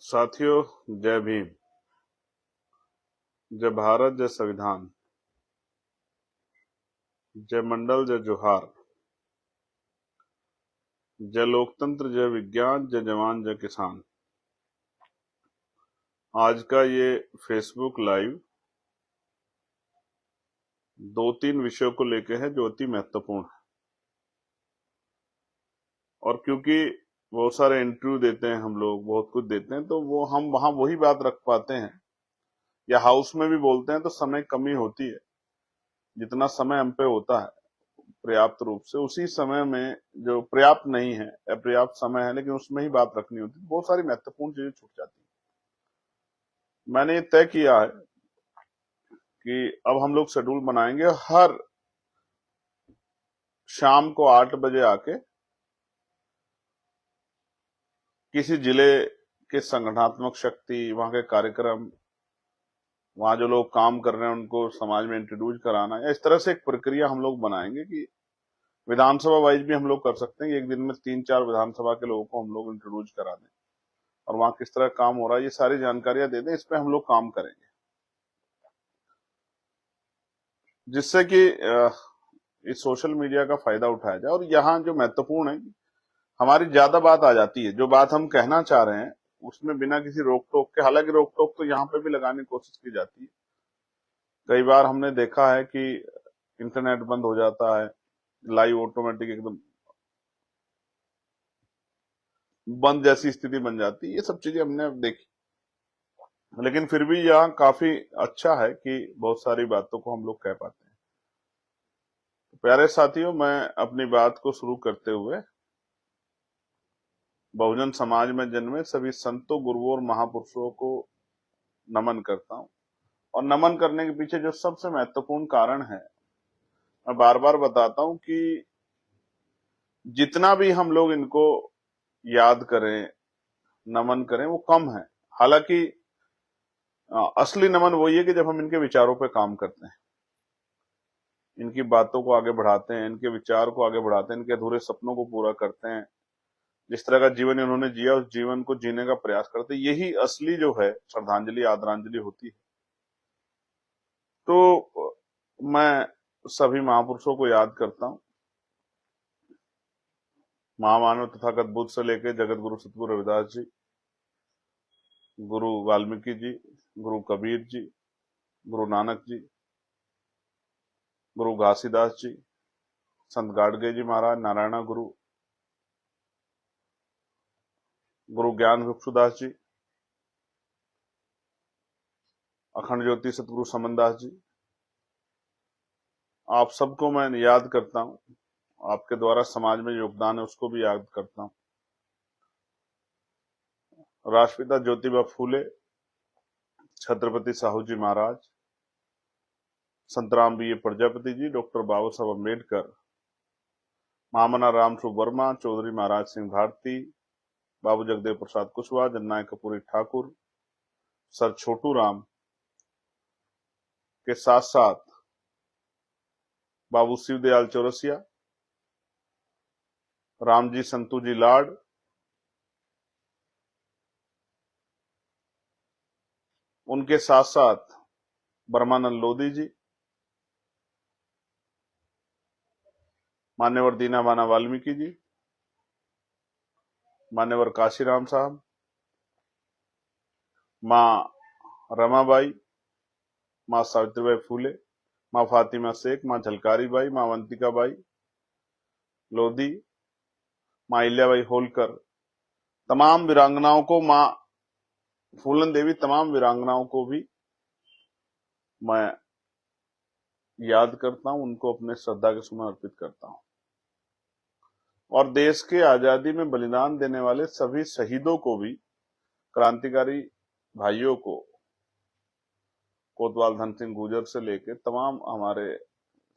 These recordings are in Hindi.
साथियों, जय भीम। जय भारत, जय संविधान, जय मंडल, जय जोहार, जय लोकतंत्र, जय विज्ञान, जय जवान, जय किसान। आज का ये फेसबुक लाइव 2-3 विषयों को लेकर है जो अति महत्वपूर्ण है। और क्योंकि बहुत सारे इंटरव्यू देते हैं हम लोग, बहुत कुछ देते हैं, तो वो हम वहां वही बात रख पाते हैं, या हाउस में भी बोलते हैं तो समय कमी होती है। जितना समय हम पे होता है पर्याप्त रूप से, उसी समय में जो पर्याप्त नहीं है, अपर्याप्त समय है, लेकिन उसमें ही बात रखनी होती है, बहुत सारी महत्वपूर्ण चीजें छूट जाती है। मैंने ये तय किया है कि अब हम लोग शेड्यूल बनाएंगे, हर शाम को 8 बजे आके किसी जिले के संगठनात्मक शक्ति, वहां के कार्यक्रम, वहां जो लोग काम कर रहे हैं उनको समाज में इंट्रोड्यूस कराना, या इस तरह से एक प्रक्रिया हम लोग बनाएंगे कि विधानसभा वाइज भी हम लोग कर सकते हैं। एक दिन में 3-4 विधानसभा के लोगों को हम लोग इंट्रोड्यूस करा दें और वहां किस तरह काम हो रहा है ये सारी जानकारियां दे दें। इस पे हम लोग काम करेंगे, जिससे कि इस सोशल मीडिया का फायदा उठाया जाए। और यहाँ जो महत्वपूर्ण है, हमारी ज्यादा बात आ जाती है, जो बात हम कहना चाह रहे हैं उसमें बिना किसी रोक टोक के, हालांकि रोक टोक तो यहाँ पे भी लगाने की कोशिश की जाती है। कई बार हमने देखा है कि इंटरनेट बंद हो जाता है, लाइव ऑटोमेटिक एकदम बंद जैसी स्थिति बन जाती है। ये सब चीजें हमने अब देखी, लेकिन फिर भी यहाँ काफी अच्छा है कि बहुत सारी बातों को हम लोग कह पाते हैं। प्यारे साथियों, मैं अपनी बात को शुरू करते हुए बहुजन समाज में जन्मे सभी संतों, गुरुओं और महापुरुषों को नमन करता हूं। और नमन करने के पीछे जो सबसे महत्वपूर्ण कारण है, मैं बार बार बताता हूं कि जितना भी हम लोग इनको याद करें, नमन करें, वो कम है। हालांकि असली नमन वही है कि जब हम इनके विचारों पे काम करते हैं, इनकी बातों को आगे बढ़ाते हैं, इनके विचार को आगे बढ़ाते हैं, इनके अधूरे सपनों को पूरा करते हैं, जिस तरह का जीवन इन्होंने जिया उस जीवन को जीने का प्रयास करते हैं। यही असली जो है श्रद्धांजलि, आदरांजलि होती है। तो मैं सभी महापुरुषों को याद करता हूं, महामानव तथागत बुद्ध से लेकर जगत गुरु सतगुरु रविदास जी, गुरु वाल्मीकि जी, गुरु कबीर जी, गुरु नानक जी, गुरु घासीदास जी, संत गाडगे जी महाराज, नारायणा गुरु, गुरु ज्ञान भिक्षुदास जी, अखंड ज्योति सतगुरु समनदास जी, आप सबको मैं याद करता हूं। आपके द्वारा समाज में योगदान है उसको भी याद करता हूं। राष्ट्रपिता ज्योतिबा फूले, छत्रपति साहू जी महाराज, संतराम बी प्रजापति जी, डॉक्टर बाबा साहब अम्बेडकर, महामना रामस्वरूप वर्मा, चौधरी महाराज सिंह भारती, बाबू जगदेव प्रसाद कुशवाहा, जननायक कपूरी ठाकुर, सर छोटू राम के साथ साथ बाबू शिवदयाल चौरसिया, रामजी संतू जी लाड, उनके साथ साथ ब्रह्मानंद लोधी जी, मान्यवर दीनाबाना वाल्मीकि जी, मान्यवर काशीराम साहब, माँ रमाबाई, माँ सावित्रीबाई फूले, माँ फातिमा शेख, माँ झलकारी बाई, माँ अवंतिका बाई लोधी, माँ इल्याबाई होलकर, तमाम वीरांगनाओं को, माँ फूलन देवी, तमाम वीरांगनाओं को भी मैं याद करता हूं, उनको अपने श्रद्धा के सुमन अर्पित करता हूं। और देश के आजादी में बलिदान देने वाले सभी शहीदों को भी, क्रांतिकारी भाइयों को, कोतवाल धन सिंह गुर्जर से लेकर तमाम हमारे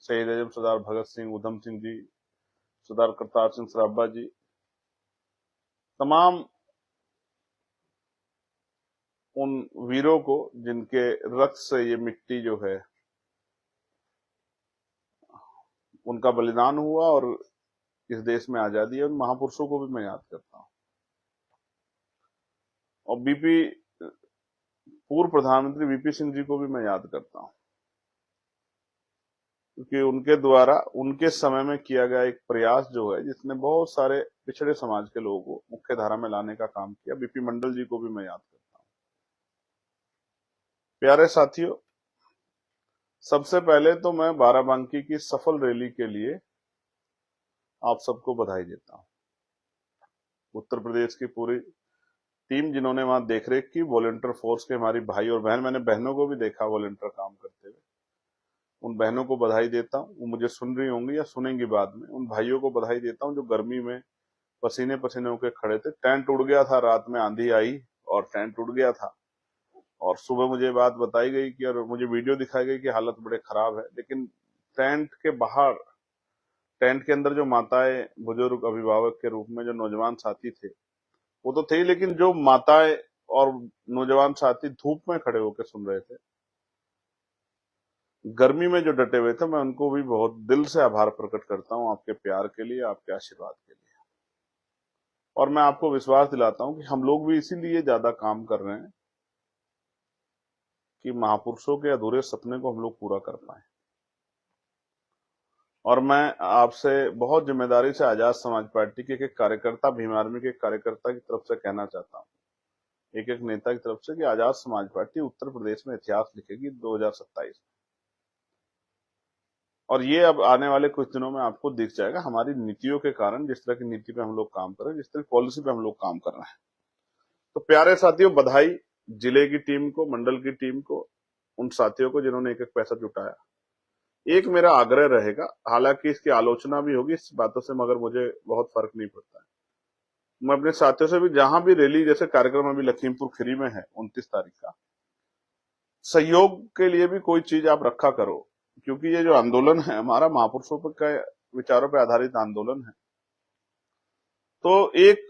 शहीद आजम सरदार भगत सिंह, उधम सिंह जी, सरदार करतार सिंह सराभा जी, तमाम उन वीरों को जिनके रक्त से ये मिट्टी जो है उनका बलिदान हुआ और इस देश में आजादी है, उन महापुरुषों को भी मैं याद करता हूं। और बीपी पूर्व प्रधानमंत्री वीपी सिंह जी को भी मैं याद करता हूं, क्योंकि उनके द्वारा उनके समय में किया गया एक प्रयास जो है जिसने बहुत सारे पिछड़े समाज के लोगों को मुख्य धारा में लाने का काम किया। बीपी मंडल जी को भी मैं याद करता हूं। प्यारे साथियों, सबसे पहले तो मैं बाराबंकी की सफल रैली के लिए आप सबको बधाई देता हूं। उत्तर प्रदेश की पूरी टीम जिन्होंने वहां देखरेख की, वॉलंटियर फोर्स के हमारी भाई और बहन, मैंने बहनों को भी देखा वॉलंटियर काम करते हुए, उन बहनों को बधाई देता हूं। वो मुझे सुन रही होंगी या सुनेंगी बाद में। उन भाइयों को बधाई देता हूं जो गर्मी में पसीने पसीने होकर खड़े थे। टेंट उड़ गया था, रात में आंधी आई और टेंट उड़ गया था, और सुबह मुझे बात बताई गई कि, और मुझे वीडियो दिखाई गई कि हालत बड़े खराब है, लेकिन टेंट के बाहर, टेंट के अंदर जो माताएं, बुजुर्ग, अभिभावक के रूप में जो नौजवान साथी थे वो तो थे, लेकिन जो माताएं और नौजवान साथी धूप में खड़े होकर सुन रहे थे, गर्मी में जो डटे हुए थे, मैं उनको भी बहुत दिल से आभार प्रकट करता हूं आपके प्यार के लिए, आपके आशीर्वाद के लिए। और मैं आपको विश्वास दिलाता हूं कि हम लोग भी इसीलिए ज्यादा काम कर रहे हैं कि महापुरुषों के अधूरे सपने को हम लोग पूरा कर पाए। और मैं आपसे बहुत जिम्मेदारी से आजाद समाज पार्टी के एक कार्यकर्ता, भीम आर्मी के कार्यकर्ता की तरफ से कहना चाहता हूं, एक एक नेता की तरफ से, कि आजाद समाज पार्टी उत्तर प्रदेश में इतिहास लिखेगी 2027। और ये अब आने वाले कुछ दिनों में आपको दिख जाएगा, हमारी नीतियों के कारण, जिस तरह की नीति पे हम लोग काम कर रहे हैं, जिस तरह की पॉलिसी पे हम लोग काम कर रहे हैं। तो प्यारे साथियों, बधाई जिले की टीम को, मंडल की टीम को, उन साथियों को जिन्होंने एक एक पैसा जुटाया। एक मेरा आग्रह रहेगा, हालांकि इसकी आलोचना भी होगी इस बातों से, मगर मुझे बहुत फर्क नहीं पड़ता है। मैं अपने साथियों से भी, जहां भी रैली, जैसे कार्यक्रम अभी लखीमपुर खीरी में है 29 तारीख का, सहयोग के लिए भी कोई चीज आप रखा करो, क्योंकि ये जो आंदोलन है हमारा महापुरुषों के विचारों पर आधारित आंदोलन है। तो एक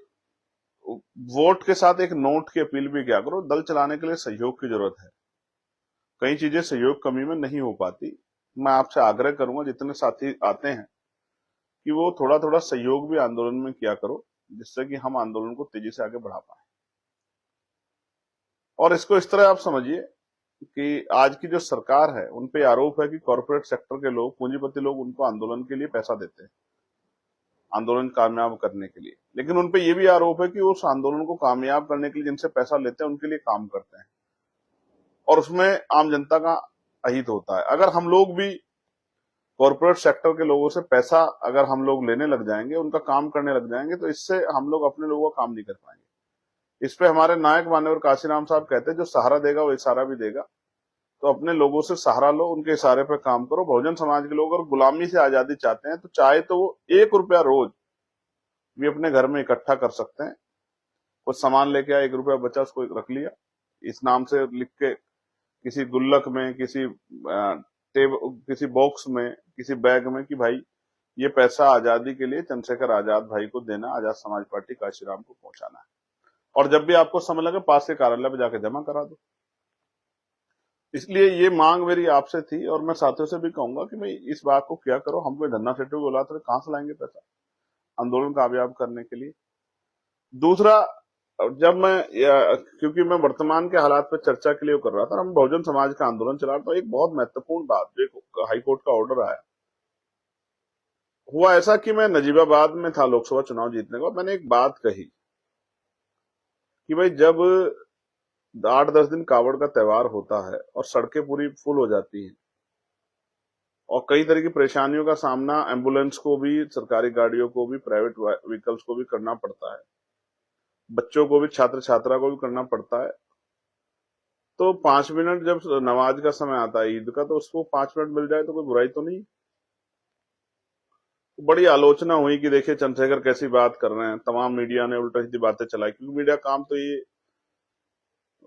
वोट के साथ एक नोट की अपील भी क्या करो, दल चलाने के लिए सहयोग की जरूरत है। कई चीजें सहयोग कमी में नहीं हो पाती। मैं आपसे आग्रह करूंगा, जितने साथी आते हैं, कि वो थोड़ा थोड़ा सहयोग भी आंदोलन में किया करो, जिससे कि हम आंदोलन को तेजी से आगे बढ़ा पाए। और इसको इस तरह आप समझिए कि आज की जो सरकार है, उन पे आरोप है कि कॉर्पोरेट सेक्टर के लोग, पूंजीपति लोग, उनको आंदोलन के लिए पैसा देते हैं, आंदोलन कामयाब करने के लिए। लेकिन उन पे ये भी आरोप है कि उस आंदोलन को कामयाब करने के लिए जिनसे पैसा लेते हैं, उनके लिए काम करते हैं, और उसमें आम जनता का अहित होता है। अगर हम लोग भी कॉर्पोरेट सेक्टर के लोगों से पैसा अगर हम लोग लेने लग जाएंगे, उनका काम करने लग जाएंगे, तो इससे हम लोग अपने लोगों का काम नहीं कर पाएंगे। इस पे हमारे नायक मान्यवर काशीराम साहब कहते हैं, जो सहारा देगा वो इशारा भी देगा। तो अपने लोगों से सहारा लो, उनके इशारे पे काम करो। बहुजन समाज के लोग अगर गुलामी से आजादी चाहते हैं, तो चाहे तो वो 1 रुपया रोज भी अपने घर में इकट्ठा कर सकते हैं। कुछ सामान लेके आए, 1 रुपया बचा, उसको रख लिया, इस नाम से लिख के किसी गुल्लक में, किसी बॉक्स में, किसी बैग में, कि भाई ये पैसा आजादी के लिए चंद्रशेखर आजाद भाई को देना, आजाद समाज पार्टी काशीराम को पहुंचाना है। और जब भी आपको समय लगे, पास के कार्यालय में जाके जमा करा दो। इसलिए ये मांग मेरी आपसे थी, और मैं साथियों से भी कहूंगा कि भाई इस बात को क्या करो। हम कोई धन्ना सेठों की औलाद तो कहां से लाएंगे पैसा आंदोलन कामयाब करने के लिए। दूसरा, क्योंकि मैं वर्तमान के हालात पर चर्चा के लिए कर रहा था, हम बहुजन समाज का आंदोलन चला रहा था, एक बहुत महत्वपूर्ण बात, जो एक हाईकोर्ट का ऑर्डर आया, हुआ ऐसा कि मैं नजीबाबाद में था लोकसभा चुनाव जीतने के बाद। मैंने एक बात कही कि भाई जब 8-10 दिन कावड़ का त्योहार होता है और सड़कें पूरी फुल हो जाती हैं, और कई तरह की परेशानियों का सामना एम्बुलेंस को भी, सरकारी गाड़ियों को भी, प्राइवेट व्हीकल्स को भी करना पड़ता है, बच्चों को भी, छात्र छात्रा को भी करना पड़ता है, तो 5 मिनट जब नमाज का समय आता है ईद का, तो उसको 5 मिनट मिल जाए तो कोई बुराई तो नहीं। बड़ी आलोचना हुई कि देखिए चंद्रशेखर कैसी बात कर रहे हैं, तमाम मीडिया ने उल्टा सीधी बातें चलाई, क्योंकि मीडिया काम तो ये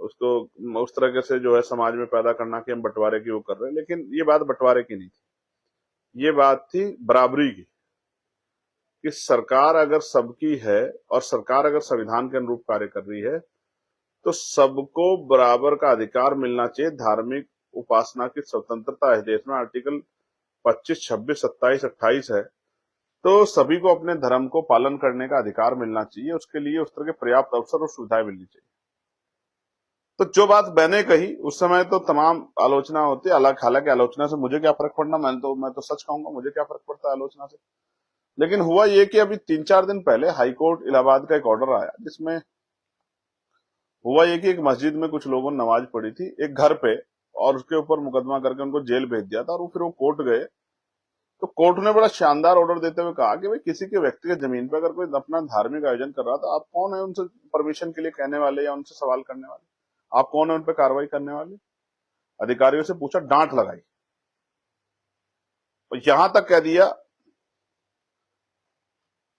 उसको उस तरह से जो है समाज में पैदा करना कि हम बंटवारे की वो कर रहे हैं। लेकिन ये बात बंटवारे की नहीं थी, ये बात थी बराबरी की, कि सरकार अगर सबकी है और सरकार अगर संविधान के अनुरूप कार्य कर रही है, तो सबको बराबर का अधिकार मिलना चाहिए। धार्मिक उपासना की स्वतंत्रता है देश में, आर्टिकल 25, 26, 27, 28 है, तो सभी को अपने धर्म को पालन करने का अधिकार मिलना चाहिए। उसके लिए उस तरह के पर्याप्त अवसर और सुविधाएं मिलनी चाहिए। तो जो बात मैंने कही उस समय तो तमाम आलोचना होती है, हालांकि आलोचना से मुझे क्या फर्क पड़ना, मैं तो सच कहूंगा, मुझे क्या फर्क पड़ता है आलोचना से। लेकिन हुआ ये कि अभी 3-4 दिन पहले हाईकोर्ट इलाहाबाद का एक ऑर्डर आया, जिसमें हुआ ये कि एक मस्जिद में कुछ लोगों ने नमाज पढ़ी थी एक घर पे, और उसके ऊपर मुकदमा करके उनको जेल भेज दिया था, और फिर वो कोर्ट गए। तो कोर्ट ने बड़ा शानदार ऑर्डर देते हुए कहा कि भाई किसी के व्यक्तिगत जमीन पर अगर कोई अपना धार्मिक आयोजन कर रहा था, आप कौन है उनसे परमिशन के लिए कहने वाले या उनसे सवाल करने वाले? आप कौन है उन पर कार्रवाई करने वाले? अधिकारियों से पूछा, डांट लगाई, और यहां तक कह दिया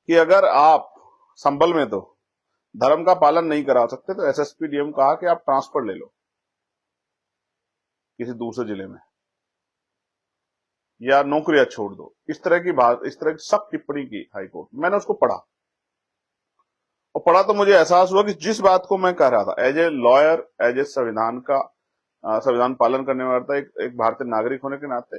कि अगर आप संभल में तो धर्म का पालन नहीं करा सकते तो एसएसपी डीएम कहा कि आप ट्रांसफर ले लो किसी दूसरे जिले में, या नौकरियां छोड़ दो। इस तरह की सख्त टिप्पणी की हाईकोर्ट। मैंने उसको पढ़ा, और पढ़ा तो मुझे एहसास हुआ कि जिस बात को मैं कह रहा था as a lawyer, as a संविधान पालन करने वाला था, एक भारतीय नागरिक होने के नाते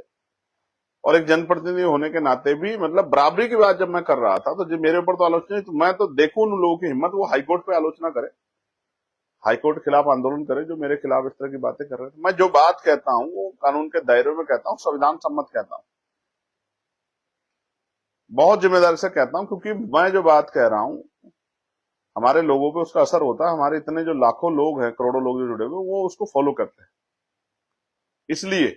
और एक जनप्रतिनिधि होने के नाते भी, मतलब बराबरी की बात जब मैं कर रहा था, तो जब मेरे ऊपर तो आलोचना, तो मैं तो देखूं उन लोगों की हिम्मत, वो हाईकोर्ट पे आलोचना करे, हाईकोर्ट के खिलाफ आंदोलन करे, जो मेरे खिलाफ इस तरह की बातें कर रहे थे। मैं जो बात कहता हूं वो कानून के दायरे में कहता हूं, संविधान सम्मत कहता हूं, बहुत जिम्मेदारी से कहता हूं, क्योंकि मैं जो बात कह रहा हूं हमारे लोगों पे उसका असर होता है। हमारे इतने जो लाखों लोग हैं, करोड़ों लोग जो जुड़े हुए, वो उसको फॉलो करते हैं। इसलिए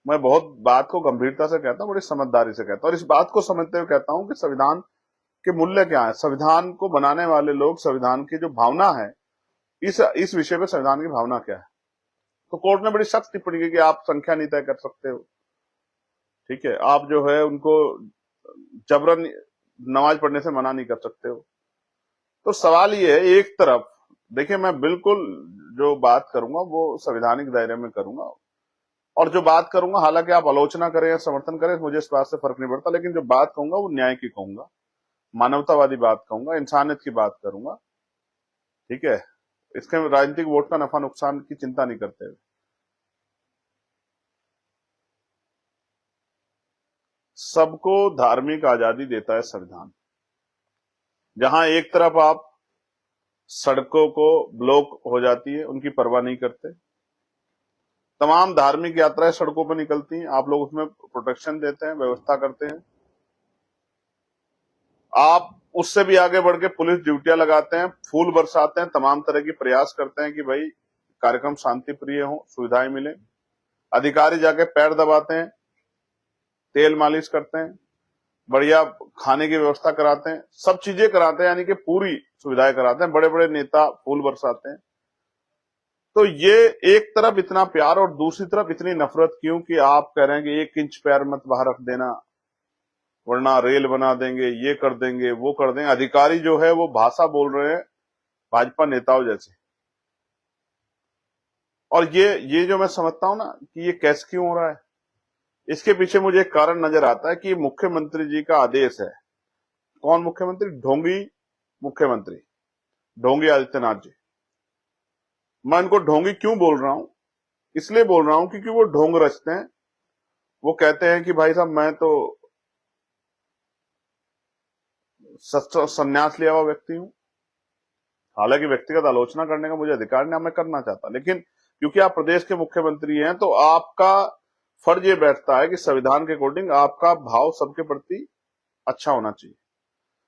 मैं बहुत बात को गंभीरता से कहता हूं, बड़ी समझदारी से कहता हूं, और इस बात को समझते हुए कहता हूं कि संविधान के मूल्य क्या है, संविधान को बनाने वाले लोग, संविधान की जो भावना है, इस विषय पे संविधान की भावना क्या है। तो कोर्ट ने बड़ी सख्त टिप्पणी की कि आप संख्या नहीं तय कर सकते हो, ठीक है, आप जो है उनको जबरन नमाज पढ़ने से मना नहीं कर सकते हो। तो सवाल ये है, एक तरफ देखिए, मैं बिल्कुल जो बात करूंगा वो संवैधानिक दायरे में करूंगा, और जो बात करूंगा, हालांकि आप आलोचना करें या समर्थन करें, मुझे इस बात से फर्क नहीं पड़ता, लेकिन जो बात कहूंगा वो न्याय की कहूंगा, मानवतावादी बात कहूंगा, इंसानियत की बात करूंगा, ठीक है, इसके राजनीतिक वोट का नफा नुकसान की चिंता नहीं करते हुए। सबको धार्मिक आजादी देता है संविधान। जहां एक तरफ आप सड़कों को ब्लॉक हो जाती है, उनकी परवाह नहीं करते, तमाम धार्मिक यात्राएं सड़कों पर निकलती हैं, आप लोग उसमें प्रोटेक्शन देते हैं, व्यवस्था करते हैं, आप उससे भी आगे बढ़ के पुलिस ड्यूटियां लगाते हैं, फूल बरसाते हैं, तमाम तरह की प्रयास करते हैं कि भाई कार्यक्रम शांति प्रिय हो, सुविधाएं मिले। अधिकारी जाके पैर दबाते हैं, तेल मालिश करते हैं, बढ़िया खाने की व्यवस्था कराते हैं, सब चीजें कराते हैं, यानी कि पूरी सुविधाएं कराते हैं। बड़े बड़े नेता फूल बरसाते हैं। तो ये एक तरफ इतना प्यार और दूसरी तरफ इतनी नफरत क्यों कि आप कह रहे हैं कि 1 इंच पैर मत बाहर रख देना, वरना रेल बना देंगे, ये कर देंगे, वो कर देंगे। अधिकारी जो है वो भाषा बोल रहे हैं भाजपा नेताओं जैसे। और ये जो मैं समझता हूं ना कि ये कैसे क्यों हो रहा है, इसके पीछे मुझे एक कारण नजर आता है कि मुख्यमंत्री जी का आदेश है। कौन मुख्यमंत्री? ढोंगी मुख्यमंत्री, ढोंगी आदित्यनाथ जी। मैं इनको ढोंगी क्यों बोल रहा हूं? इसलिए बोल रहा हूं क्योंकि वो ढोंग रचते हैं। वो कहते हैं कि भाई साहब मैं तो संन्यास लिया हुआ व्यक्ति हूं। हालांकि व्यक्तिगत आलोचना करने का मुझे अधिकार नहीं, मैं करना चाहता, लेकिन क्योंकि आप प्रदेश के मुख्यमंत्री हैं तो आपका फर्ज ये बैठता है कि संविधान के अकॉर्डिंग आपका भाव सबके प्रति अच्छा होना चाहिए,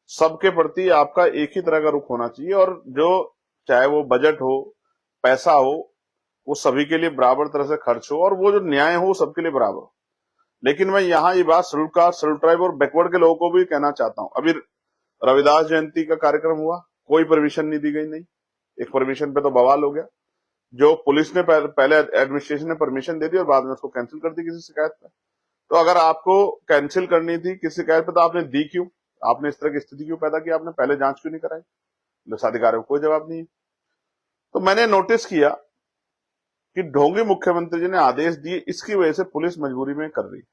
सबके प्रति आपका एक ही तरह का रुख होना चाहिए, और जो चाहे वो बजट हो, पैसा हो, वो सभी के लिए बराबर तरह से खर्च हो, और वो जो न्याय हो सबके लिए बराबर हो। लेकिन मैं यहाँ ये बात शेड्यूल कास्ट, शेड्यूल ट्राइब और बैकवर्ड के लोगों को भी कहना चाहता हूँ। अभी रविदास जयंती का कार्यक्रम हुआ, कोई परमिशन नहीं दी गई, नहीं, एक परमिशन पे तो बवाल हो गया। जो पुलिस ने पहले एडमिनिस्ट्रेशन ने परमिशन दे दी और बाद में उसको कैंसिल कर दी किसी शिकायत पे। तो अगर आपको कैंसिल करनी थी किसी शिकायत पे तो आपने दी क्यों? आपने इस तरह की स्थिति क्यों पैदा की? आपने पहले जांच क्यों नहीं कराई? अधिकारियों को कोई जवाब नहीं है। तो मैंने नोटिस किया कि ढोंगी मुख्यमंत्री जी ने आदेश दिए, इसकी वजह से पुलिस मजबूरी में कर रही है।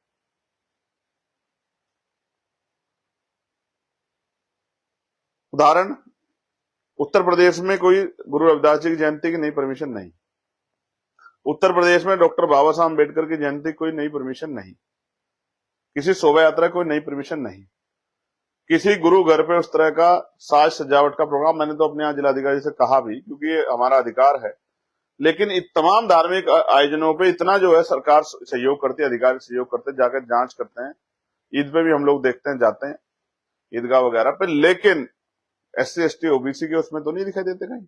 उदाहरण, उत्तर प्रदेश में कोई गुरु रविदास जी की जयंती की नई परमिशन नहीं, उत्तर प्रदेश में डॉक्टर बाबा साहब अम्बेडकर की जयंती कोई नई परमिशन नहीं, किसी शोभा यात्रा कोई नई परमिशन नहीं, किसी गुरु घर पे उस तरह का साज सजावट का प्रोग्राम। मैंने तो अपने यहाँ जिलाधिकारी से कहा भी, क्योंकि ये हमारा अधिकार है लेकिन तमाम धार्मिक आयोजनों पे इतना जो है सरकार सहयोग करती है, अधिकारी सहयोग करते हैं, जाकर जांच करते हैं। ईद पे भी हम लोग देखते हैं, जाते हैं ईदगाह वगैरह पे, लेकिन SC ST OBC के उसमें तो नहीं दिखाई देते कहीं,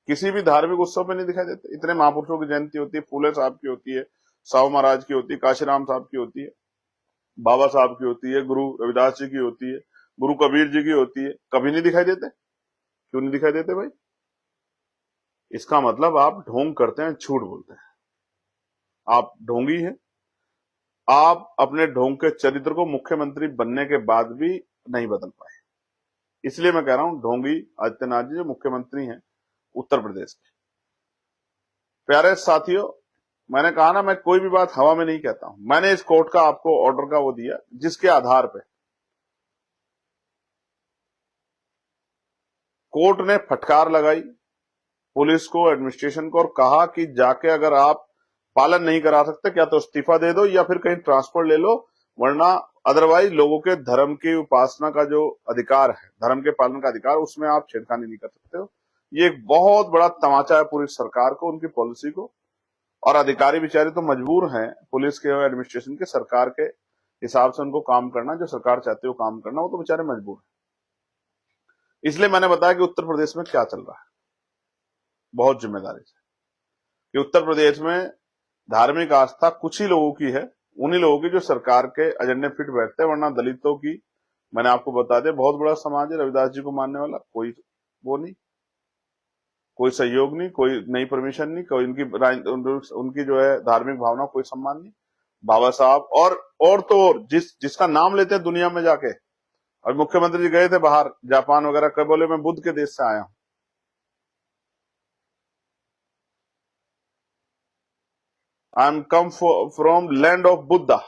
किसी भी धार्मिक उत्सव पे नहीं दिखाई देते। इतने महापुरुषों की जयंती होती है, फूले साहब की होती है, साहू महाराज की होती है, काशीराम साहब की होती है, बाबा साहब की होती है, गुरु रविदास जी की होती है, गुरु कबीर जी की होती है, कभी नहीं दिखाई देते। क्यों नहीं दिखाई देते भाई? इसका मतलब आप ढोंग करते हैं, झूठ बोलते हैं, आप ढोंगी हैं। आप अपने ढोंग के चरित्र को मुख्यमंत्री बनने के बाद भी नहीं बदल पाए। इसलिए मैं कह रहा हूं, ढोंगी आदित्यनाथ जी जो मुख्यमंत्री हैं उत्तर प्रदेश के। प्यारे साथियों, मैंने कहा ना, मैं कोई भी बात हवा में नहीं कहता हूं। मैंने इस कोर्ट का आपको ऑर्डर का वो दिया जिसके आधार पे कोर्ट ने फटकार लगाई पुलिस को, एडमिनिस्ट्रेशन को, और कहा कि जाके अगर आप पालन नहीं करा सकते, क्या तो इस्तीफा दे दो या फिर कहीं ट्रांसफर ले लो, वरना अदरवाइज लोगों के धर्म की उपासना का जो अधिकार है, धर्म के पालन का अधिकार, उसमें आप छेड़खानी नहीं कर सकते हो। ये एक बहुत बड़ा तमाचा है पूरी सरकार को, उनकी पॉलिसी को। और अधिकारी बेचारे तो मजबूर हैं, पुलिस के और एडमिनिस्ट्रेशन के, सरकार के हिसाब से उनको काम करना, जो सरकार चाहती है वो काम करना, वो तो बेचारे मजबूर है। इसलिए मैंने बताया कि उत्तर प्रदेश में क्या चल रहा है, बहुत जिम्मेदारी से, कि उत्तर प्रदेश में धार्मिक आस्था कुछ ही लोगों की है, उन्हीं लोगों की जो सरकार के एजेंडे फिट बैठते हैं, वरना दलितों की, मैंने आपको बता दिया, बहुत बड़ा समाज है रविदास जी को मानने वाला, कोई वो नहीं, कोई सहयोग नहीं, कोई नई परमिशन नहीं, कोई उनकी जो है धार्मिक भावना कोई सम्मान नहीं। बाबा साहब और तो और जिसका नाम लेते हैं दुनिया में जाके, और मुख्यमंत्री जी गए थे बाहर जापान वगैरह, कब बोले मैं बुद्ध के देश से आया हूं। I am come from land of Buddha.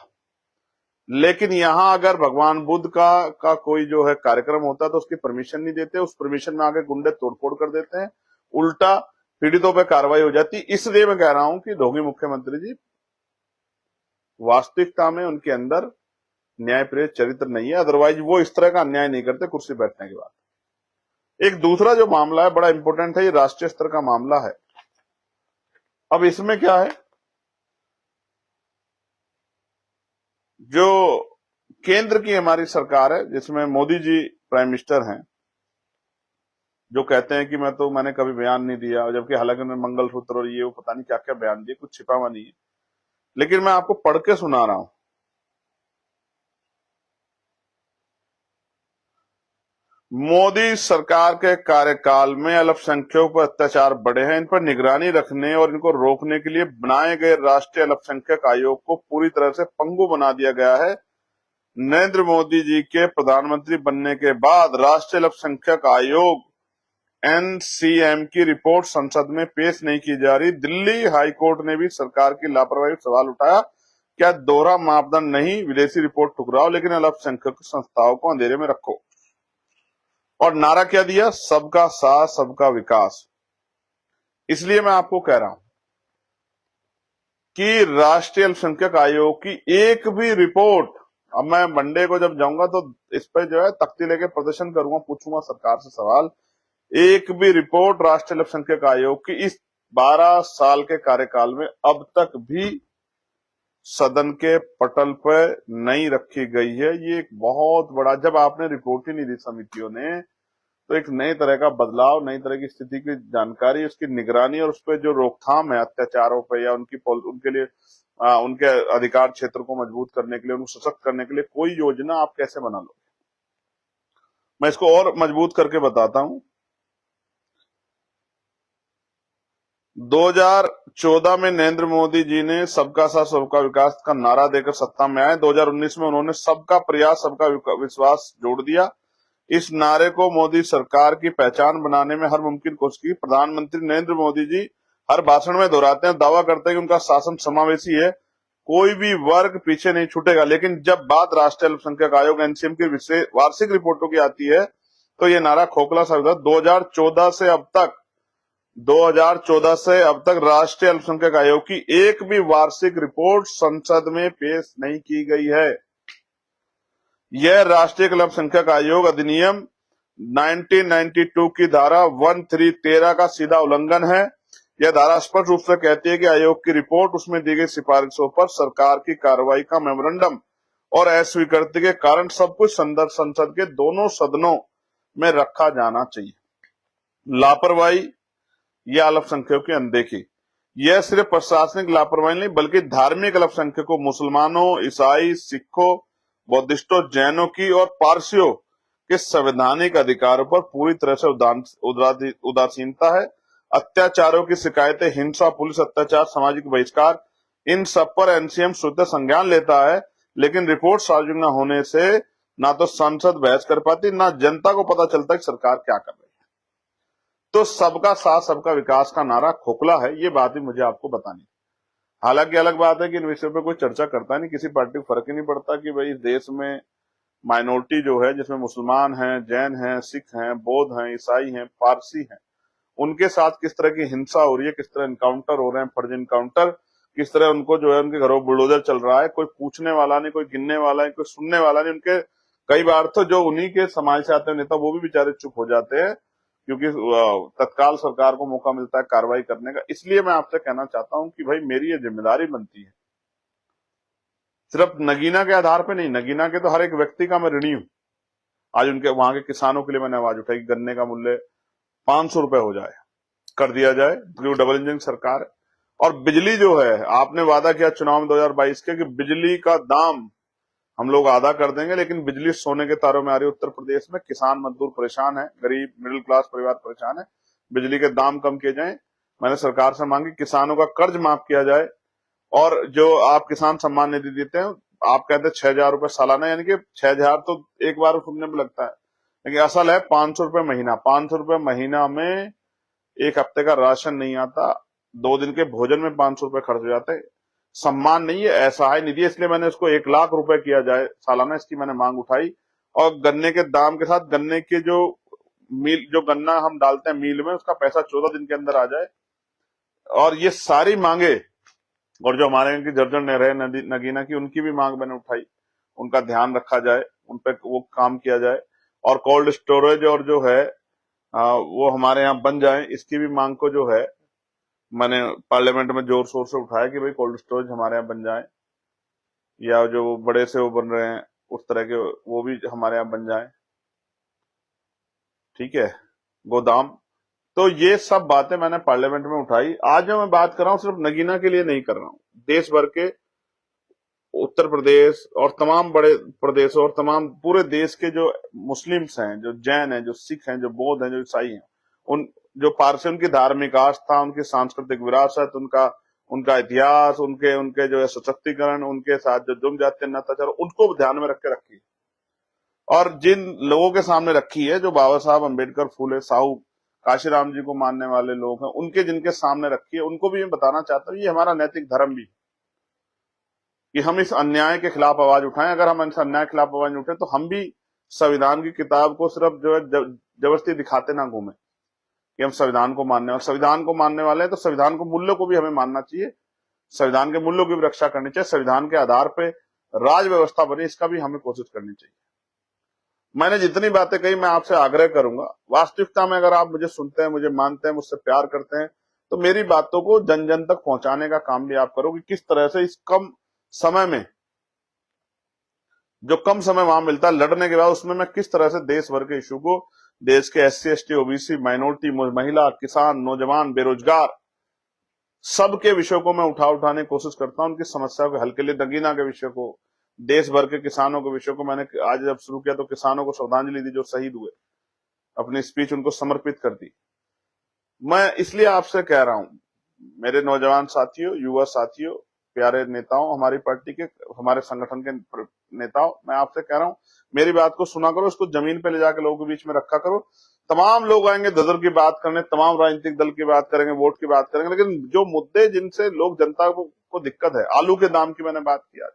लेकिन यहां अगर भगवान बुद्ध का कोई जो है कार्यक्रम होता है तो उसकी परमिशन नहीं देते, उस परमिशन में आके गुंडे तोड़फोड़ कर देते हैं, उल्टा पीड़ितों पर कार्रवाई हो जाती। इसलिए मैं कह रहा हूं कि ढोंगी मुख्यमंत्री जी वास्तविकता में उनके अंदर न्यायप्रिय चरित्र नहीं है, अदरवाइज वो इस तरह का अन्याय नहीं करते कुर्सी बैठने के बाद। एक दूसरा जो मामला है बड़ा इंपॉर्टेंट है, ये राष्ट्रीय स्तर का मामला है। अब इसमें क्या है, जो केंद्र की हमारी सरकार है, जिसमें मोदी जी प्राइम मिनिस्टर हैं, जो कहते हैं कि मैंने कभी बयान नहीं दिया, जबकि हालांकि उन्होंने मंगलसूत्र और ये वो पता नहीं क्या क्या बयान दिए, कुछ छिपा हुआ नहीं है। लेकिन मैं आपको पढ़ के सुना रहा हूं। मोदी सरकार के कार्यकाल में अल्पसंख्यकों पर अत्याचार बढ़े हैं। इन पर निगरानी रखने और इनको रोकने के लिए बनाए गए राष्ट्रीय अल्पसंख्यक आयोग को पूरी तरह से पंगु बना दिया गया है। नरेंद्र मोदी जी के प्रधानमंत्री बनने के बाद राष्ट्रीय अल्पसंख्यक आयोग NCM की रिपोर्ट संसद में पेश नहीं की जा रही। दिल्ली हाईकोर्ट ने भी सरकार की लापरवाही पर सवाल उठाया। क्या दोहरा मापदंड नहीं, विदेशी रिपोर्ट ठुकराओ लेकिन अल्पसंख्यक संस्थाओं को अंधेरे में रखो। और नारा क्या दिया, सबका साथ सबका विकास। इसलिए मैं आपको कह रहा हूं कि राष्ट्रीय अल्पसंख्यक आयोग की एक भी रिपोर्ट, अब मैं मंडे को जब जाऊंगा तो इस पर जो है तख्ती लेके प्रदर्शन करूंगा, पूछूंगा सरकार से सवाल, एक भी रिपोर्ट राष्ट्रीय अल्पसंख्यक आयोग की इस 12 साल के कार्यकाल में अब तक भी सदन के पटल पर नहीं रखी गई है। ये एक बहुत बड़ा, जब आपने रिपोर्ट ही नहीं दी समितियों ने, तो एक नए तरह का बदलाव, नई तरह की स्थिति की जानकारी, उसकी निगरानी और उस पर जो रोकथाम है अत्याचारों पर, या उनके लिए उनके अधिकार क्षेत्र को मजबूत करने के लिए, उनको सशक्त करने के लिए कोई योजना आप कैसे बना लो। मैं इसको और मजबूत करके बताता हूं। 2014 में नरेंद्र मोदी जी ने सबका साथ सबका विकास का नारा देकर सत्ता में आए। 2019 में उन्होंने सबका प्रयास सबका विश्वास जोड़ दिया। इस नारे को मोदी सरकार की पहचान बनाने में हर मुमकिन कोशिश की। प्रधानमंत्री नरेंद्र मोदी जी हर भाषण में दोहराते हैं, दावा करते हैं कि उनका शासन समावेशी है, कोई भी वर्ग पीछे नहीं छूटेगा। लेकिन जब बात राष्ट्रीय अल्पसंख्यक आयोग NCM की वार्षिक रिपोर्टों की आती है तो ये नारा खोखला सा होता है। 2014 से अब तक राष्ट्रीय अल्पसंख्यक आयोग की एक भी वार्षिक रिपोर्ट संसद में पेश नहीं की गई है। यह राष्ट्रीय अल्पसंख्यक आयोग अधिनियम 1992 की धारा 1313 का सीधा उल्लंघन है। यह धारा स्पष्ट रूप से कहती है कि आयोग की रिपोर्ट, उसमें दी गई सिफारिशों पर सरकार की कार्रवाई का मेमोरेंडम और अस्वीकृति के कारण सब कुछ संसद के दोनों सदनों में रखा जाना चाहिए। लापरवाही या अल्पसंख्यकों की अनदेखी, यह सिर्फ प्रशासनिक लापरवाही नहीं बल्कि धार्मिक अल्पसंख्यकों, मुसलमानों, ईसाई, सिखों, बौद्धिस्टों, जैनों की और पारसियों के संवैधानिक अधिकारों पर पूरी तरह से उदासीनता है। अत्याचारों की शिकायतें, हिंसा, पुलिस अत्याचार, सामाजिक बहिष्कार, इन सब पर एनसीएम स्वतः संज्ञान लेता है, लेकिन रिपोर्ट सार्वजनिक न होने से ना तो संसद बहस कर पाती, ना जनता को पता चलता कि सरकार क्या कर रही है। तो सबका साथ सबका विकास का नारा खोखला है, ये बात भी मुझे आपको बतानी। हालांकि अलग बात है कि इन विषयों पे कोई चर्चा करता नहीं, किसी पार्टी को फर्क ही नहीं पड़ता कि भाई इस देश में माइनॉरिटी जो है, जिसमें मुसलमान हैं, जैन हैं, सिख हैं, बौद्ध हैं, ईसाई हैं, पारसी हैं, उनके साथ किस तरह की हिंसा हो रही है, किस तरह इनकाउंटर हो रहे हैं, फर्जी इनकाउंटर, किस तरह उनको जो है उनके घरों बुलडोजर चल रहा है, कोई पूछने वाला नहीं, कोई गिनने वाला नहीं, कोई सुनने वाला नहीं। उनके कई बार तो जो उन्हीं के समाज से आते हैं नेता, वो भी बेचारे चुप हो जाते हैं, क्योंकि तत्काल सरकार को मौका मिलता है कार्रवाई करने का। इसलिए मैं आपसे कहना चाहता हूं कि भाई मेरी ये जिम्मेदारी बनती है, सिर्फ नगीना के आधार पे नहीं, नगीना के तो हर एक व्यक्ति का मैं ऋणी हूं। आज उनके वहां के किसानों के लिए मैंने आवाज उठाई कि गन्ने का मूल्य 500 रुपए हो जाए, कर दिया जाए, क्योंकि डबल इंजन सरकार है। और बिजली जो है, आपने वादा किया चुनाव में 2022 के कि बिजली का दाम हम लोग आधा कर देंगे, लेकिन बिजली सोने के तारों में आ रही है। उत्तर प्रदेश में किसान मजदूर परेशान है, गरीब मिडिल क्लास परिवार परेशान है, बिजली के दाम कम किए जाएं। मैंने सरकार से मांगी किसानों का कर्ज माफ किया जाए, और जो आप किसान सम्मान निधि देते हैं, आप कहते हैं 6,000 रुपए सालाना, यानी कि 6,000 तो एक बार सुनने में लगता है, लेकिन असल है 500 रुपए महीना। 500 रुपए महीना में एक हफ्ते का राशन नहीं आता, 2 दिन के भोजन में 500 रुपए खर्च हो जाते हैं। सम्मान नहीं है, असहाय निधि, इसलिए मैंने इसको 1,00,000 रुपए किया जाए सालाना, इसकी मैंने मांग उठाई। और गन्ने के दाम के साथ गन्ने के जो मील, जो गन्ना हम डालते हैं मील में, उसका पैसा 14 दिन के अंदर आ जाए। और ये सारी मांगे, और जो हमारे यहाँ की जर्जर नहरें नगीना की, उनकी भी मांग मैंने उठाई, उनका ध्यान रखा जाए, उन पर वो काम किया जाए। और कोल्ड स्टोरेज और जो है वो हमारे यहाँ बन जाए, इसकी भी मांग को जो है मैंने पार्लियामेंट में जोर शोर से उठाया कि भाई कोल्ड स्टोरेज हमारे यहाँ बन जाए, या जो बड़े से वो बन रहे हैं उस तरह के वो भी हमारे यहाँ बन जाए, ठीक है, गोदाम। तो ये सब बातें मैंने पार्लियामेंट में उठाई। आज जो मैं बात कर रहा हूँ सिर्फ नगीना के लिए नहीं कर रहा हूँ, देश भर के, उत्तर प्रदेश और तमाम बड़े प्रदेशों और तमाम पूरे देश के जो मुस्लिम्स हैं, जो जैन हैं, जो सिख हैं, जो बौद्ध हैं, जो ईसाई हैं, उन जो पारसी, उनकी धार्मिक आस्था, उनकी सांस्कृतिक विरासत, उनका इतिहास, उनके उनके जो है सशक्तिकरण, उनके साथ जो जुर्म जाते हैं अत्याचार, उनको ध्यान में रख के रखी है। और जिन लोगों के सामने रखी है, जो बाबा साहब अम्बेडकर, फूले, साहू, काशीराम जी को मानने वाले लोग हैं, उनके जिनके सामने रखी है, उनको भी मैं बताना चाहता हूँ ये हमारा नैतिक धर्म भी, कि हम इस अन्याय के खिलाफ आवाज उठाएं। अगर हम इस अन्याय के खिलाफ आवाज उठाएं तो हम भी संविधान की किताब को सिर्फ जो है जबरदस्ती दिखाते ना घूमे कि हम संविधान को मानने, और संविधान को मानने वाले हैं तो संविधान को मूल्यों को भी हमें मानना चाहिए, संविधान के मूल्यों की भी रक्षा करनी चाहिए, संविधान के आधार पे राज व्यवस्था बने, इसका भी हमें कोशिश करनी चाहिए। मैंने जितनी बातें कही, मैं आपसे आग्रह करूंगा, वास्तविकता में अगर आप मुझे सुनते हैं, मुझे मानते हैं, मुझसे प्यार करते हैं, तो मेरी बातों को जन जन तक पहुंचाने का काम भी आप करो, कि किस तरह से इस कम समय में, जो कम समय वहां मिलता है लड़ने के बाद, उसमें मैं किस तरह से देश भर के इशू को, देश के SC ST OBC माइनॉरिटी, महिला, किसान, नौजवान, बेरोजगार, सबके विषयों को मैं उठाने की कोशिश करता हूं, उनकी समस्याओं के हल के लिए। नगीना के विषय को, देश भर के किसानों के विषय को मैंने आज जब शुरू किया तो किसानों को श्रद्धांजलि दी जो शहीद हुए, अपनी स्पीच उनको समर्पित कर दी। मैं इसलिए आपसे कह रहा हूं, मेरे नौजवान साथियों, युवा साथियों, प्यारे नेताओं, हमारी पार्टी के, हमारे संगठन के नेताओं, मैं आपसे कह रहा हूं, मेरी बात को सुना करो, इसको जमीन पे ले जाकर लोगों के बीच में रखा करो। तमाम लोग आएंगे ददर की बात करने, तमाम राजनीतिक दल की बात करेंगे, वोट की बात करेंगे, लेकिन जो मुद्दे जिनसे लोग, जनता को दिक्कत है, आलू के दाम की मैंने बात की आज,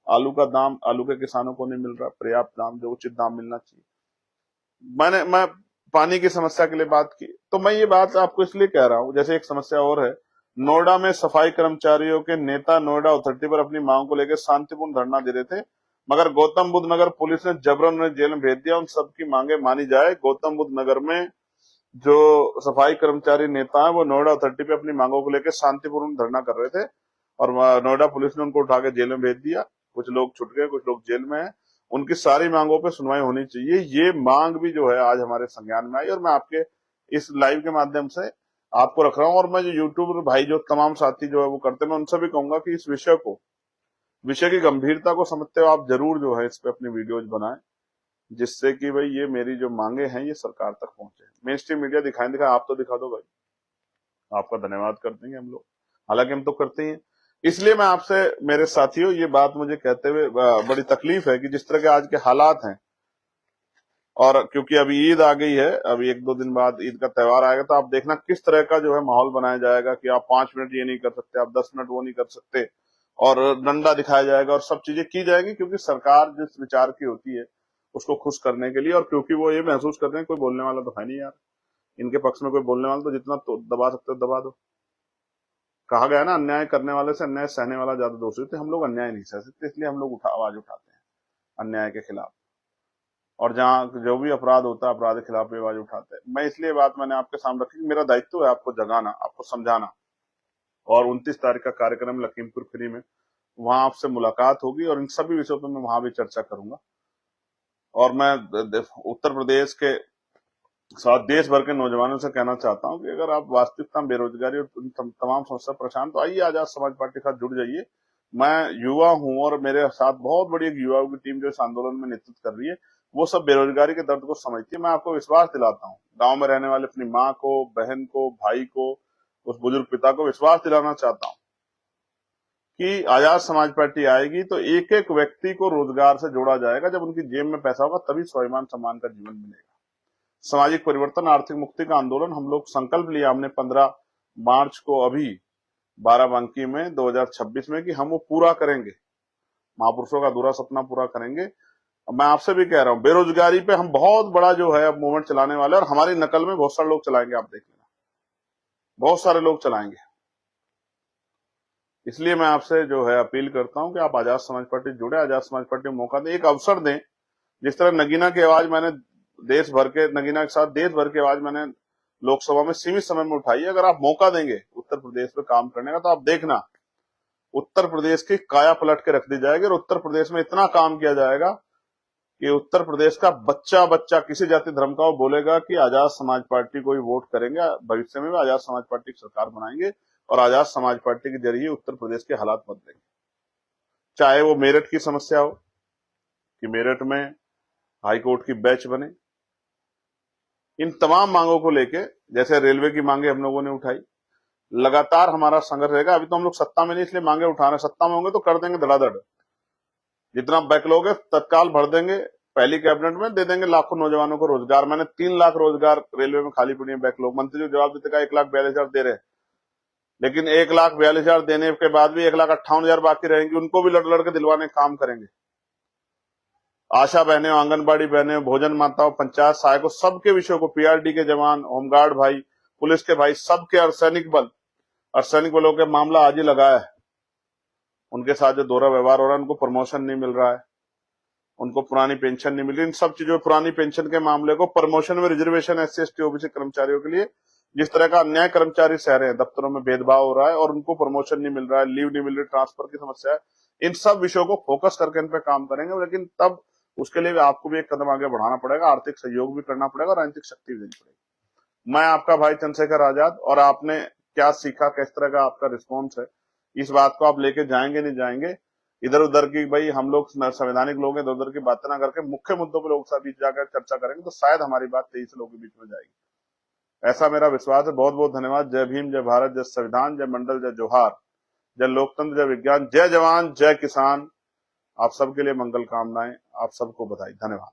आलू का दाम, आलू के किसानों को नहीं मिल रहा पर्याप्त दाम, जो उचित दाम मिलना चाहिए। मैं पानी की समस्या के लिए बात की, तो मैं ये बात आपको इसलिए कह रहा हूं, जैसे एक समस्या और है, नोएडा में सफाई कर्मचारियों के नेता नोएडा अथॉरिटी पर अपनी मांग को लेकर शांतिपूर्ण धरना दे रहे थे, मगर गौतम बुद्ध नगर पुलिस ने जबरन उन्हें जेल में भेज दिया। उन सबकी मांगे मानी जाए। गौतम बुद्ध नगर में जो सफाई कर्मचारी नेता है वो नोएडा अथॉरिटी पे अपनी मांगों को लेकर शांतिपूर्ण धरना कर रहे थे और नोएडा पुलिस ने उनको उठा के जेल में भेज दिया। कुछ लोग छूट गए, कुछ लोग जेल में हैं। उनकी सारी मांगों पे सुनवाई होनी चाहिए। ये मांग भी जो है आज हमारे संज्ञान में आई और मैं आपके इस लाइव के माध्यम से आपको रख रहा हूँ। और मैं जो यूट्यूबर भाई जो तमाम साथी जो है वो करते हैं, मैं उनसे भी कहूंगा कि इस विषय की गंभीरता को समझते हुए आप जरूर जो है इस पे अपनी वीडियोज बनाएं, जिससे कि भाई ये मेरी जो मांगे हैं ये सरकार तक पहुंचे। मेन स्ट्रीम मीडिया दिखाए आप तो दिखा दो भाई, आपका धन्यवाद कर देंगे हम लोग, हालांकि हम तो करते ही हैं। इसलिए मैं आपसे मेरे साथियों ये बात मुझे कहते हुए बड़ी तकलीफ है कि जिस तरह के आज के हालात हैं, और क्योंकि अभी ईद आ गई है, अभी 1-2 दिन बाद ईद का त्योहार आएगा, तो आप देखना किस तरह का जो है माहौल बनाया जाएगा कि आप 5 मिनट ये नहीं कर सकते, आप 10 मिनट वो नहीं कर सकते, और डंडा दिखाया जाएगा और सब चीजें की जाएंगी, क्योंकि सरकार जिस विचार की होती है उसको खुश करने के लिए, और क्योंकि वो ये महसूस करते हैं कोई बोलने वाला तो है नहीं यार इनके पक्ष में, कोई बोलने वाला, तो जितना तो दबा सकते हो दबा दो। कहा गया ना, अन्याय करने वाले से अन्याय सहने वाला ज्यादा दोषी होते। हम लोग अन्याय नहीं सह सकते, इसलिए हम लोग आवाज उठाते हैं अन्याय के खिलाफ, और जहां जो भी अपराध होता है अपराध के खिलाफ भी आवाज उठाते हैं। मैं इसलिए बात मैंने आपके सामने रखी कि मेरा दायित्व है आपको जगाना, आपको समझाना। और 29 तारीख का कार्यक्रम लखीमपुर खीरी में, वहां आपसे मुलाकात होगी और इन सभी विषयों पर मैं वहां भी चर्चा करूंगा। और मैं उत्तर प्रदेश के साथ देश भर के नौजवानों से कहना चाहता हूं कि अगर आप वास्तविकता बेरोजगारी और तमाम समस्या परेशान, तो आइए आजाद समाज पार्टी के साथ जुड़ जाइए। मैं युवा हूं और मेरे साथ बहुत बड़ी एक युवाओं की टीम जो इस आंदोलन में नेतृत्व कर रही है, वो सब बेरोजगारी के दर्द को समझती है। मैं आपको विश्वास दिलाता हूँ, गांव में रहने वाले अपनी माँ को, बहन को, भाई को, उस बुजुर्ग पिता को विश्वास दिलाना चाहता हूँ कि आजाद समाज पार्टी आएगी तो एक एक व्यक्ति को रोजगार से जोड़ा जाएगा। जब उनकी जेब में पैसा होगा तभी स्वाभिमान सम्मान का जीवन मिलेगा। सामाजिक परिवर्तन, आर्थिक मुक्ति का आंदोलन हम लोग संकल्प लिया हमने 15 मार्च को अभी बाराबंकी में 2026 में कि हम वो पूरा करेंगे, महापुरुषों का अधूरा सपना पूरा करेंगे। मैं आपसे भी कह रहा हूं, बेरोजगारी पे हम बहुत बड़ा जो है अब मूवमेंट चलाने वाले हैं, और हमारी नकल में बहुत सारे लोग चलाएंगे, आप देख लेना, बहुत सारे लोग चलाएंगे। इसलिए मैं आपसे जो है अपील करता हूं कि आप आजाद समाज पार्टी जुड़े, आजाद समाज पार्टी को मौका दें, एक अवसर दें। जिस तरह नगीना की आवाज मैंने देश भर के, नगीना के साथ देश भर की आवाज मैंने लोकसभा में सीमित समय में उठाई है, अगर आप मौका देंगे उत्तर प्रदेश पे काम करने का, तो आप देखना उत्तर प्रदेश की काया पलट के रख दी जाएगी। और उत्तर प्रदेश में इतना काम किया जाएगा कि उत्तर प्रदेश का बच्चा बच्चा किसी जाति धर्म का वो बोलेगा कि आजाद समाज पार्टी को ही वोट करेंगे, भविष्य में भी आजाद समाज पार्टी की सरकार बनाएंगे और आजाद समाज पार्टी के जरिए उत्तर प्रदेश के हालात बदलेंगे। चाहे वो मेरठ की समस्या हो कि मेरठ में हाईकोर्ट की बेंच बने, इन तमाम मांगों को लेके, जैसे रेलवे की मांगे हम लोगों ने उठाई, लगातार हमारा संघर्ष रहेगा। अभी तो हम लोग सत्ता में नहीं, इसलिए मांगे उठा रहे हैं, सत्ता में होंगे तो कर देंगे धड़ाधड़, जितना बैकलॉग है तत्काल भर देंगे, पहली कैबिनेट में दे देंगे लाखों नौजवानों को रोजगार। मैंने 3 लाख रोजगार रेलवे में खाली पड़ी है बैकलॉग, मंत्री जो जवाब देते 1,42,000 दे रहे हैं, लेकिन 1,42,000 देने के बाद भी 1,58,000 बाकी रहेंगी, उनको भी लड़ लड़ के दिलवाने काम करेंगे। आशा बहने, आंगनबाड़ी बहने, भोजन माताओं, पंचायत सहायकों, सबके विषयों को, पीआरडी के जवान, होमगार्ड भाई, पुलिस के भाई, सबके, अर्धसैनिक बल, अर्धसैनिक बलों के मामला आज ही लगाया है। उनके साथ जो दोहरा व्यवहार हो रहा है, उनको प्रमोशन नहीं मिल रहा है, उनको पुरानी पेंशन नहीं मिल रही। इन सब चीजों, पुरानी पेंशन के मामले को, प्रमोशन में रिजर्वेशन SC ST OBC कर्मचारियों के लिए जिस तरह का अन्याय कर्मचारी सह रहे हैं, दफ्तरों में भेदभाव हो रहा है और उनको प्रमोशन नहीं मिल रहा है, लीव नहीं मिल रही, ट्रांसफर की समस्या है, इन सब विषयों को फोकस करके इन पे काम करेंगे। लेकिन तब उसके लिए आपको भी एक कदम आगे बढ़ाना पड़ेगा, आर्थिक सहयोग भी करना पड़ेगा और राजनीतिक शक्ति भी देनी पड़ेगी। मैं आपका भाई चंद्रशेखर आजाद, और आपने क्या सीखा, किस तरह का आपका रिस्पॉन्स है, इस बात को आप लेके जाएंगे नहीं जाएंगे इधर उधर की, भाई हम लोग संवैधानिक लोग हैं, इधर उधर की बातें ना करके मुख्य मुद्दों पर लोगों के बीच जाकर चर्चा करेंगे, तो शायद हमारी बात 23 लोगों के बीच में जाएगी। ऐसा मेरा विश्वास है। बहुत बहुत धन्यवाद। जय भीम, जय भारत, जय संविधान, जय मंडल, जय जोहार, जय लोकतंत्र, जय विज्ञान, जय जवान, जय किसान। आप सबके लिए मंगल कामनाएं, आप सबको बधाई, धन्यवाद।